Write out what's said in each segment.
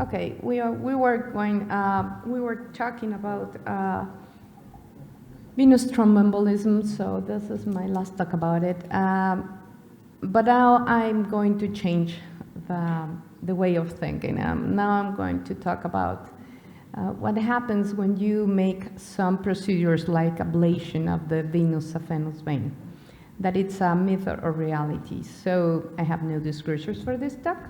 Okay, we were talking about venous thromboembolism, so this is my last talk about it. But now I'm going to change the way of thinking. Now I'm going to talk about what happens when you make some procedures like ablation of the venous saphenous vein. That it's a myth or reality. So I have no disclosures for this talk.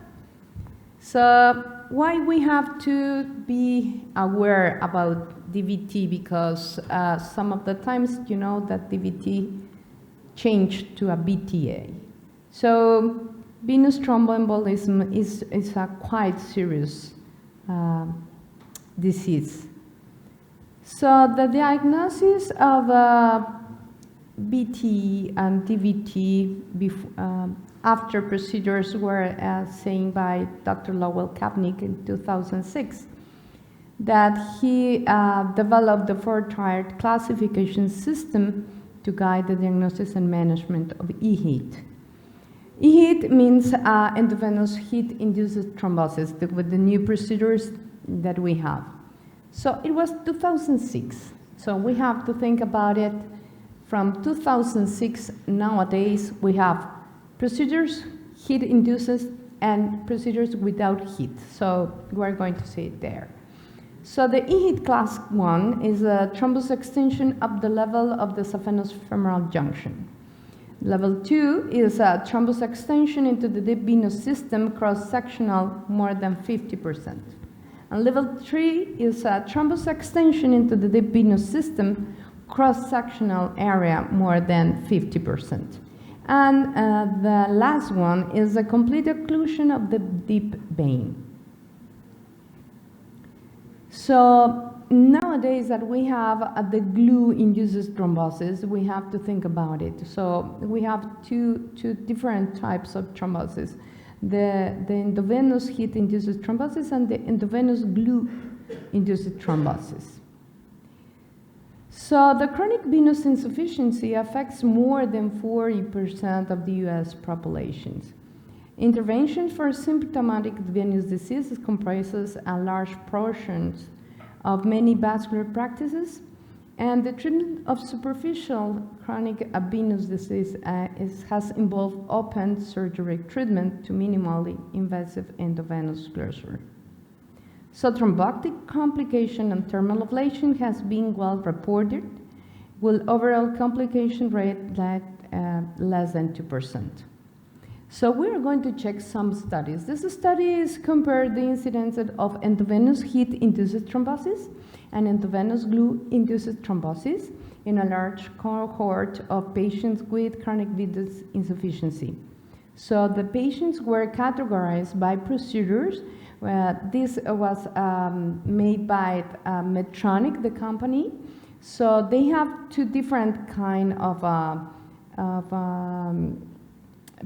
So why we have to be aware about DVT, because some of the times you know that DVT changed to a VTE. So venous thromboembolism is a quite serious disease. So the diagnosis of VTE and DVT after procedures were saying by Dr. Lowell Kapnick in 2006 that he developed the four-tiered classification system to guide the diagnosis and management of EHEAT. EHEAT means endovenous heat-induced thrombosis with the new procedures that we have. So it was 2006. So we have to think about it from 2006. Nowadays we have procedures, heat induces, and procedures without heat. So we're going to see it there. So the EHEAT class 1 is a thrombus extension up the level of the saphenous femoral junction. Level 2 is a thrombus extension into the deep venous system cross-sectional more than 50%. And level 3 is a thrombus extension into the deep venous system cross-sectional area more than 50%. And the last one is a complete occlusion of the deep vein. So nowadays that we have the glue induces thrombosis, we have to think about it. So we have two different types of thrombosis. The endovenous heat induces thrombosis and the endovenous glue induces thrombosis. So the chronic venous insufficiency affects more than 40% of the US populations. Intervention for symptomatic venous diseases comprises a large portion of many vascular practices, and the treatment of superficial chronic venous disease has involved open surgery treatment to minimally invasive endovenous closure. So thrombotic complication and thermal ablation has been well reported, with overall complication rate at less than 2%. So we're going to check some studies. This study is compared the incidence of endovenous heat-induced thrombosis and endovenous glue-induced thrombosis in a large cohort of patients with chronic venous insufficiency. So the patients were categorized by procedures. This was made by Medtronic, the company. So they have two different kind of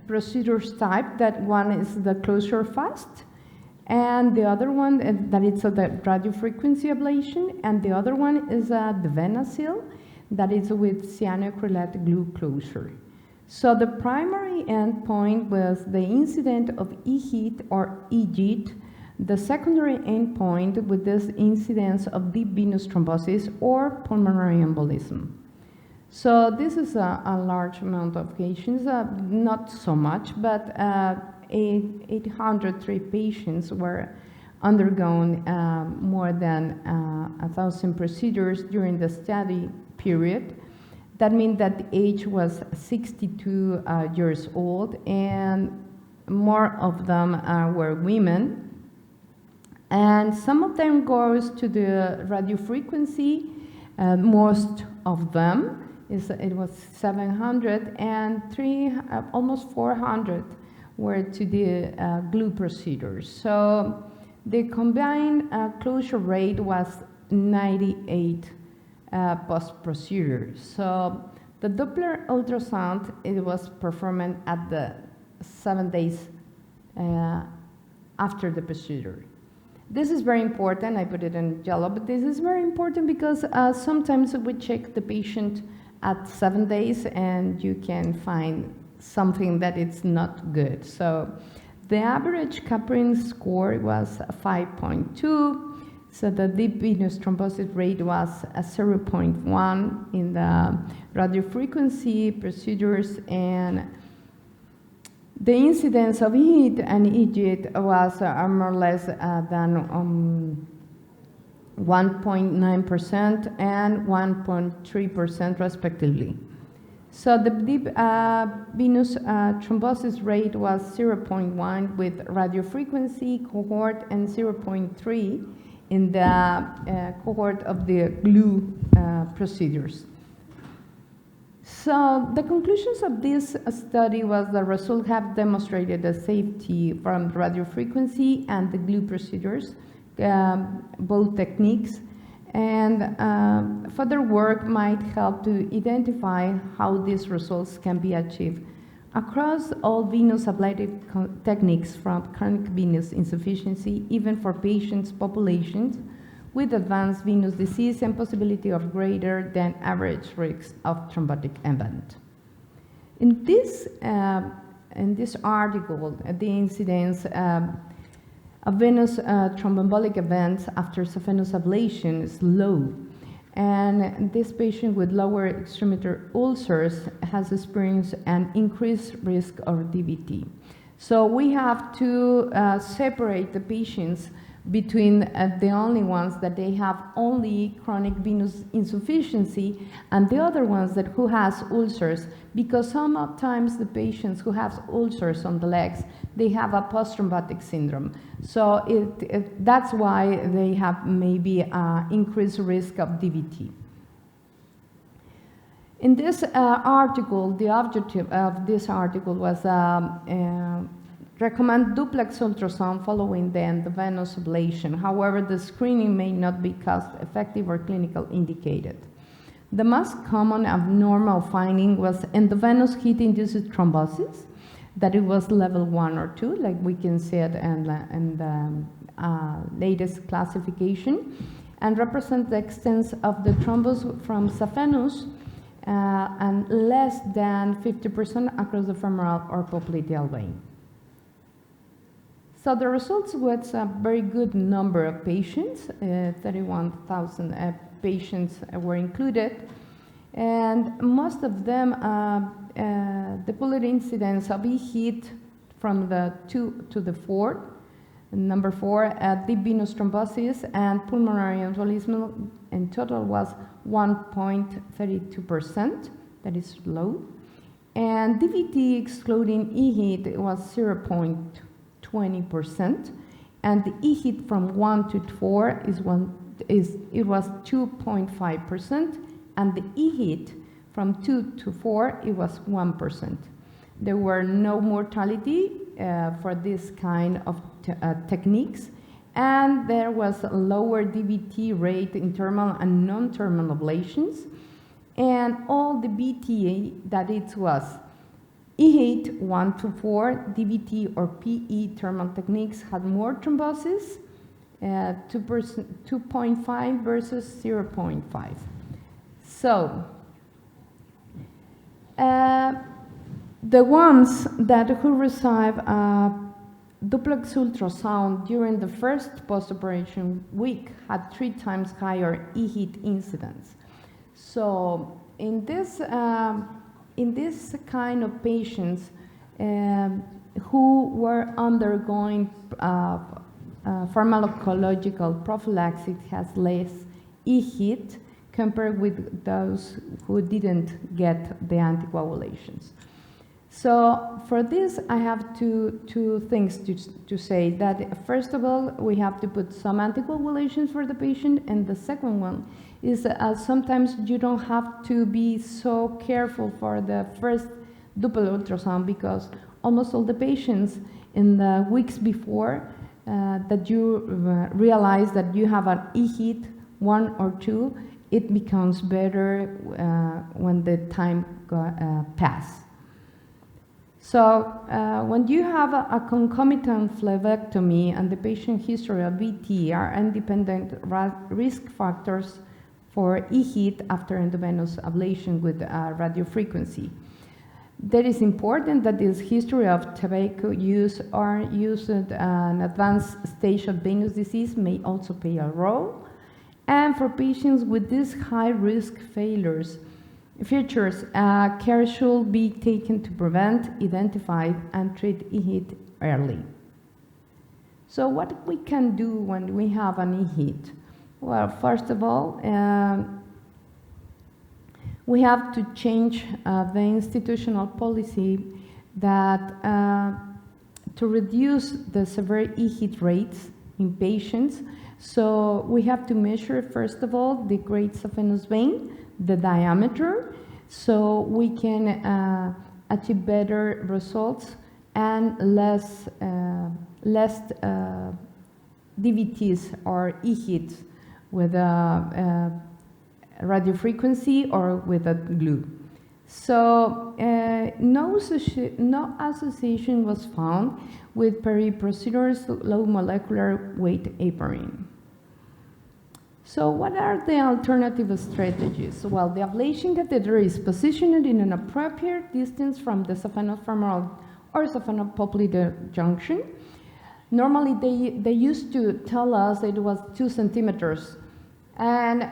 procedures type. That one is the closure fast, and the other one that it's the radiofrequency ablation, and the other one is the VenaSeal, that is with cyanoacrylate glue closure. So the primary endpoint was the incidence of EHEAT or EGEAT. The secondary endpoint with this incidence of deep venous thrombosis or pulmonary embolism. So this is a large amount of patients, not so much, but 803 patients were undergone more than 1,000 procedures during the study period. That means that the age was 62 years old, and more of them were women. And some of them goes to the radiofrequency. Most of them, it was 700, and almost 400 were to the glue procedures. So the combined closure rate was 98 post-procedure. So the Doppler ultrasound, it was performed at the 7 days after the procedure. This is very important. I put it in yellow, but this is very important because sometimes we check the patient at 7 days and you can find something that it's not good. So The average Caprin score was 5.2, so the deep venous thrombosis rate was 0.1 in the radiofrequency procedures, and the incidence of EHIT and EJIT was more or less than 1.9% and 1.3% respectively. So the deep venous thrombosis rate was 0.1 with radiofrequency cohort and 0.3 in the cohort of the glue procedures. So the conclusions of this study was the results have demonstrated the safety from radiofrequency and the glue procedures, both techniques, and further work might help to identify how these results can be achieved across all venous ablative techniques from chronic venous insufficiency, even for patients populations with advanced venous disease and possibility of greater than average risk of thrombotic event. In this article, the incidence of venous thromboembolic events after venous ablation is low, and this patient with lower extremity ulcers has experienced an increased risk of DVT. So we have to separate the patients between the only ones that they have only chronic venous insufficiency and the other ones that who has ulcers, because sometimes the patients who have ulcers on the legs, they have a post-thrombotic syndrome. So that's why they have maybe increased risk of DVT. In this article, the objective of this article was recommend duplex ultrasound following the endovenous ablation. However, the screening may not be cost-effective or clinical indicated. The most common abnormal finding was endovenous heat-induced thrombosis, that it was level 1 or 2, like we can see it in the latest classification, and represent the extent of the thrombus from saphenous and less than 50% across the femoral or popliteal vein. So the results was a very good number of patients, 31,000 patients were included, and most of them, the bullet incidence of EHIT from the 2 to the 4, number 4, deep venous thrombosis and pulmonary embolism in total was 1.32%, that is low, and DVT excluding EHIT was 0.20%, and the EHIT from 1 to 4 it was 2.5%, and the EHIT from 2 to 4 it was 1%. There were no mortality for this kind of techniques, and there was a lower DVT rate in thermal and non-thermal ablations, and all the VTE that it was EHIT 1 to 4, DVT or PE thermal techniques had more thrombosis, 2.5 versus 0.5. So, the ones that who receive duplex ultrasound during the first post-operation week had 3 times higher EHIT incidence. So, in this kind of patients who were undergoing pharmacological prophylaxis has less EHIT compared with those who didn't get the anticoagulations. So for this, I have two things to say. That first of all, we have to put some anticoagulations for the patient, and the second one is sometimes you don't have to be so careful for the first Doppler ultrasound, because almost all the patients in the weeks before that you realize that you have an EHIT 1 or 2, it becomes better when the time passes. So when you have a concomitant phlebectomy and the patient history of VTE are independent risk factors for EHIT after endovenous ablation with radiofrequency. that is important that this history of tobacco use or use at an advanced stage of venous disease may also play a role. And for patients with these high-risk features, care should be taken to prevent, identify, and treat EHIT early. So what we can do when we have an EHIT? Well, first of all, we have to change the institutional policy that to reduce the severe EHIT rates in patients. So we have to measure, first of all, the grades of venous vein, the diameter, so we can achieve better results and less DVTs or EHITs with radiofrequency or with a glue. So no association was found with peri-procedures low molecular weight heparin. So what are the alternative strategies? Well, the ablation catheter is positioned in an appropriate distance from the saphenofemoral or saphenopopliteal junction. Normally, they used to tell us it was 2 centimeters. And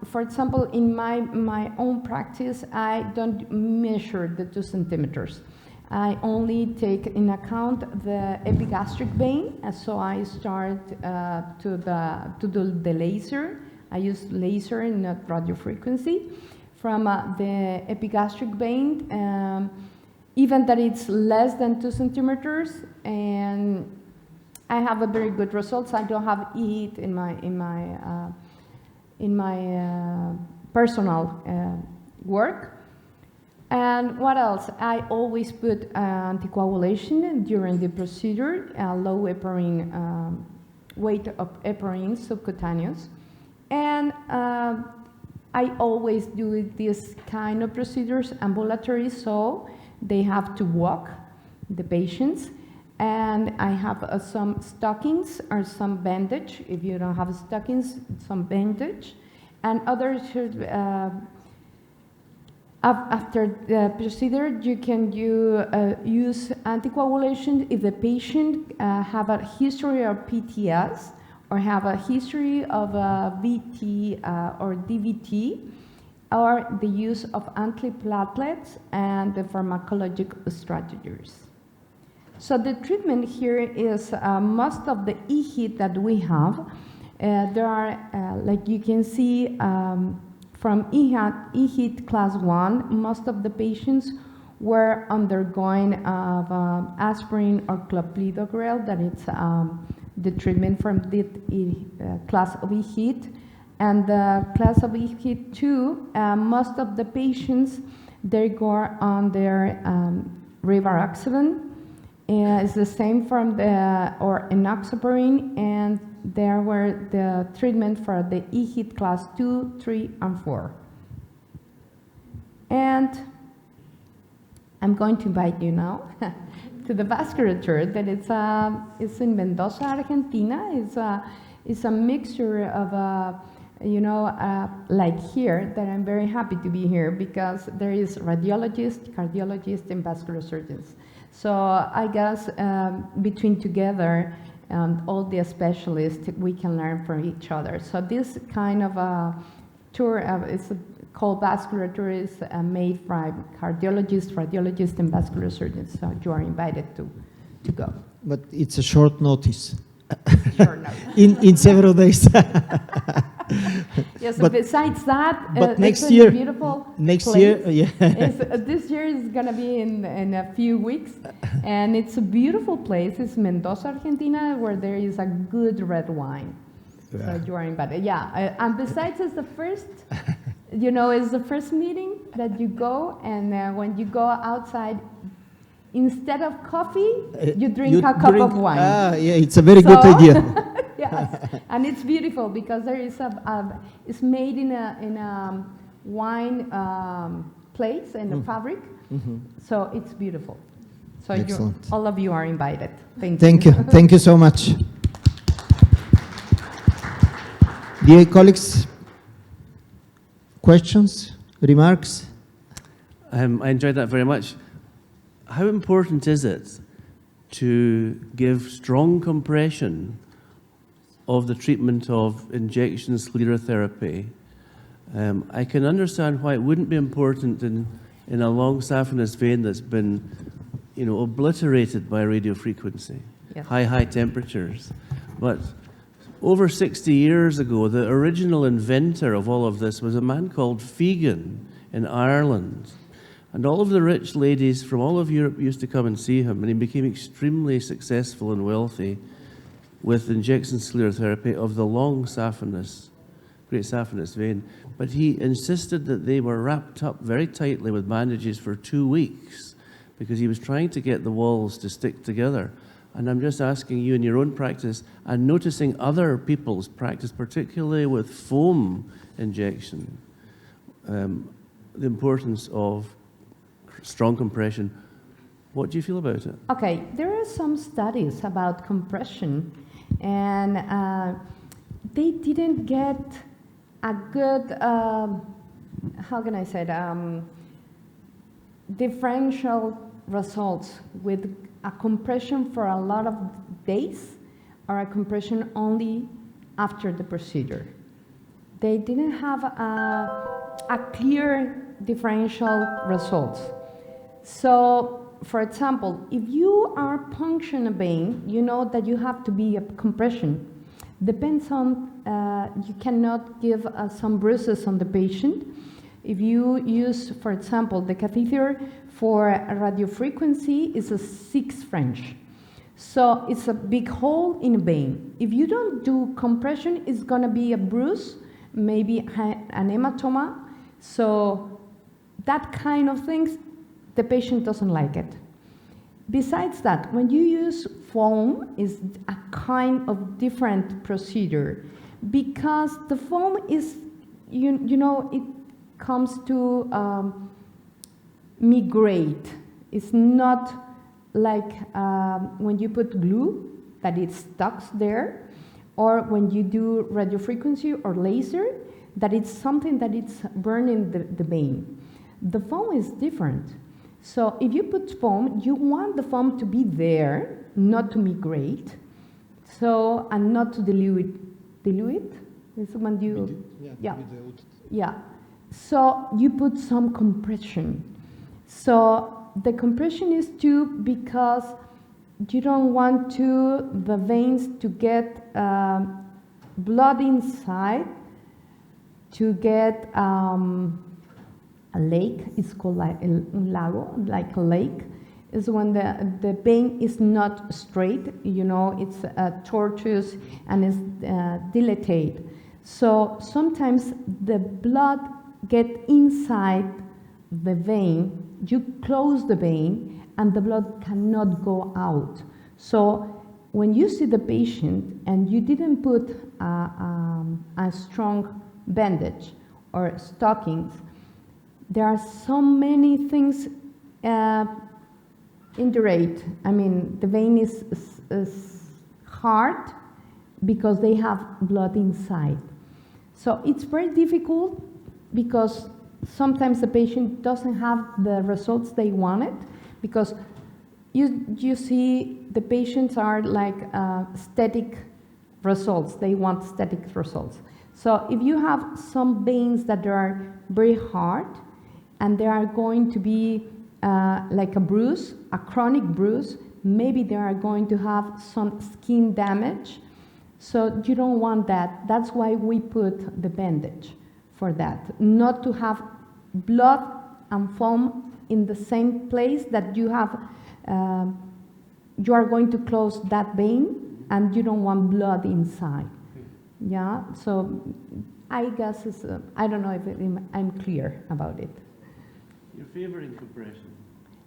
for example, in my own practice, I don't measure the 2 centimeters. I only take in account the epigastric vein, and so I start to do the laser. I use laser and not radiofrequency from the epigastric vein, even that it's less than 2 centimeters, and I have a very good results. I don't have EHIT in my personal work. And what else? I always put anticoagulation during the procedure, low heparin, weight of heparin subcutaneous. And I always do this kind of procedures ambulatory, so they have to walk, the patients. And I have some stockings or some bandage. If you don't have stockings, some bandage. And others should, after the procedure, you can use anticoagulation if the patient have a history of PTS or have a history of VTE or DVT, or the use of antiplatelets and the pharmacologic strategies. So the treatment here is most of the EHIT that we have. There are, like you can see, from EHIT class 1, most of the patients were undergoing aspirin or clopidogrel, that it's the treatment from the class of EHIT. And the class of EHIT 2, most of the patients, they go on their rivaroxaban. It's the same from or enoxaparin, and there were the treatment for the EHIT class 2, 3, and 4. And I'm going to invite you now to the vasculature that it's in Mendoza, Argentina. It's a mixture of, like here, that I'm very happy to be here because there is radiologists, cardiologists, and vascular surgeons. So I guess between together and all the specialists, we can learn from each other. So this kind of a tour, it's called vascular tour, is made from cardiologists, radiologists, and vascular surgeons. So you are invited to go. But it's a short notice. Short notice. in several days. Yes, but besides that, but next it's year, a beautiful next place. year, yeah. This year is going to be in a few weeks, and it's a beautiful place. It's Mendoza, Argentina, where there is a good red wine. Yeah. So you are invited. Yeah, and besides, it's the first, it's the first meeting that you go, and when you go outside, instead of coffee, you drink a cup of wine. Ah, yeah, it's a very good idea. Yes, and it's beautiful because there is it's made in a wine place and a fabric, so it's beautiful. So all of you are invited. Thank you. Thank you so much. Dear colleagues, questions, remarks? I enjoyed that very much. how important is it to give strong compression of the treatment of injection sclerotherapy? I can understand why it wouldn't be important in a long saphenous vein that's been, obliterated by radiofrequency, Yes. high temperatures. But over 60 years ago, the original inventor of all of this was a man called Fegan in Ireland. And all of the rich ladies from all of Europe used to come and see him, and he became extremely successful and wealthy with injection sclerotherapy of the long saphenous, great saphenous vein. But he insisted that they were wrapped up very tightly with bandages for 2 weeks because he was trying to get the walls to stick together. And I'm just asking you in your own practice and noticing other people's practice, particularly with foam injection, the importance of strong compression. What do you feel about it? Okay, there are some studies about compression, and they didn't get a good, how can I say it, differential results with a compression for a lot of days or a compression only after the procedure. They didn't have a clear differential results. So, for example, if you are puncturing a vein, you know that you have to be a compression. Depends on, you cannot give some bruises on the patient. If you use, for example, the catheter for radiofrequency is a 6 French. So it's a big hole in a vein. If you don't do compression, it's gonna be a bruise, maybe an hematoma. So that kind of things, the patient doesn't like it. Besides that, when you use foam, is a kind of different procedure because the foam is, you know, it comes to migrate. It's not like when you put glue that it stuck there, or when you do radiofrequency or laser, that it's something that it's burning the vein. The foam is different. So if you put foam, you want the foam to be there, not to migrate, so, and not to dilute. Dilute? Is when you, yeah. So you put some compression. So the compression is because you don't want the veins to get blood inside, to get a lake. It's called like un lago, like a lake. Is when the vein is not straight, you know, it's tortuous and is dilated. So sometimes the blood get inside the vein, you close the vein, and the blood cannot go out. So when you see the patient and you didn't put a strong bandage or stockings, there are so many things indurate. I mean, the vein is hard because they have blood inside. So it's very difficult because sometimes the patient doesn't have the results they wanted, because you see the patients are like static results. They want static results. So if you have some veins that are very hard and they are going to be like a bruise, a chronic bruise, maybe they are going to have some skin damage. So you don't want that. That's why we put the bandage for that. Not to have blood and foam in the same place that you have, you are going to close that vein and you don't want blood inside. Yeah, so I guess it's, I don't know if I'm clear about it. You're favoring compression?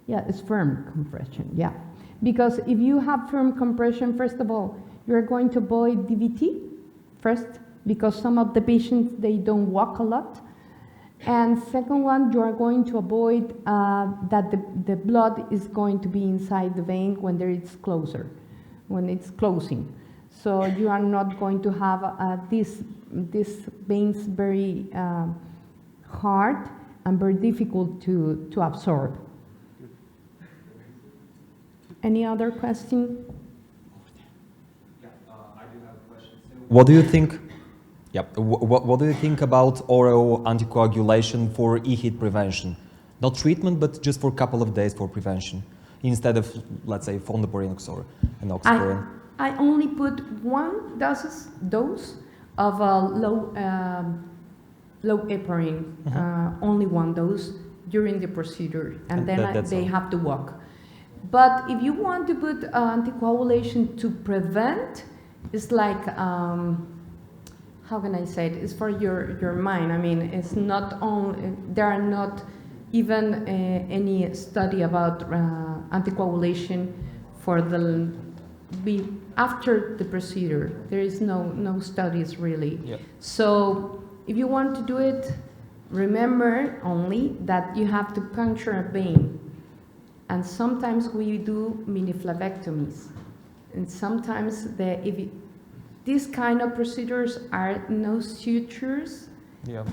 Yeah, it's firm compression, yeah. Because if you have firm compression, first of all, you're going to avoid DVT first, because some of the patients, they don't walk a lot. And second one, you are going to avoid that the blood is going to be inside the vein when it's closer, when it's closing. So you are not going to have these veins very hard and very difficult to absorb. Any other question? I do have a question. What do you think? Yeah. What do you think about oral anticoagulation for EHIT prevention? Not treatment, but just for a couple of days for prevention, instead of, let's say, fondaparinux or enoxaparin. I only put one dose of low heparin, only one dose during the procedure, and then they have to walk. But if you want to put anticoagulation to prevent, it's like, how can I say it? It's for your mind. I mean, it's not only, there are not even any study about anticoagulation for after the procedure. There is no studies really. Yep. So if you want to do it, remember only that you have to puncture a vein. And sometimes we do mini flavectomies. And sometimes these kind of procedures are no sutures. Yeah.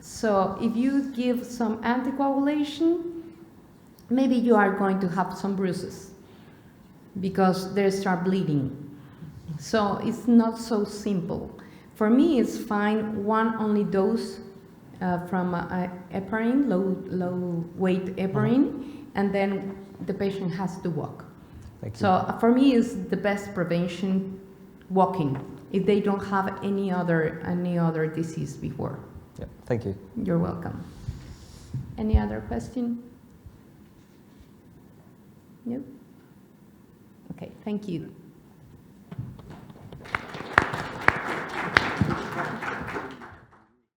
So if you give some anticoagulation, maybe you are going to have some bruises because they start bleeding. So it's not so simple. For me, it's fine, one only dose from heparin, low weight heparin, and then the patient has to walk. Thank you. So for me, it's the best prevention, walking, if they don't have any other disease before. Yeah. Thank you. You're welcome. Any other question? No? Okay, thank you.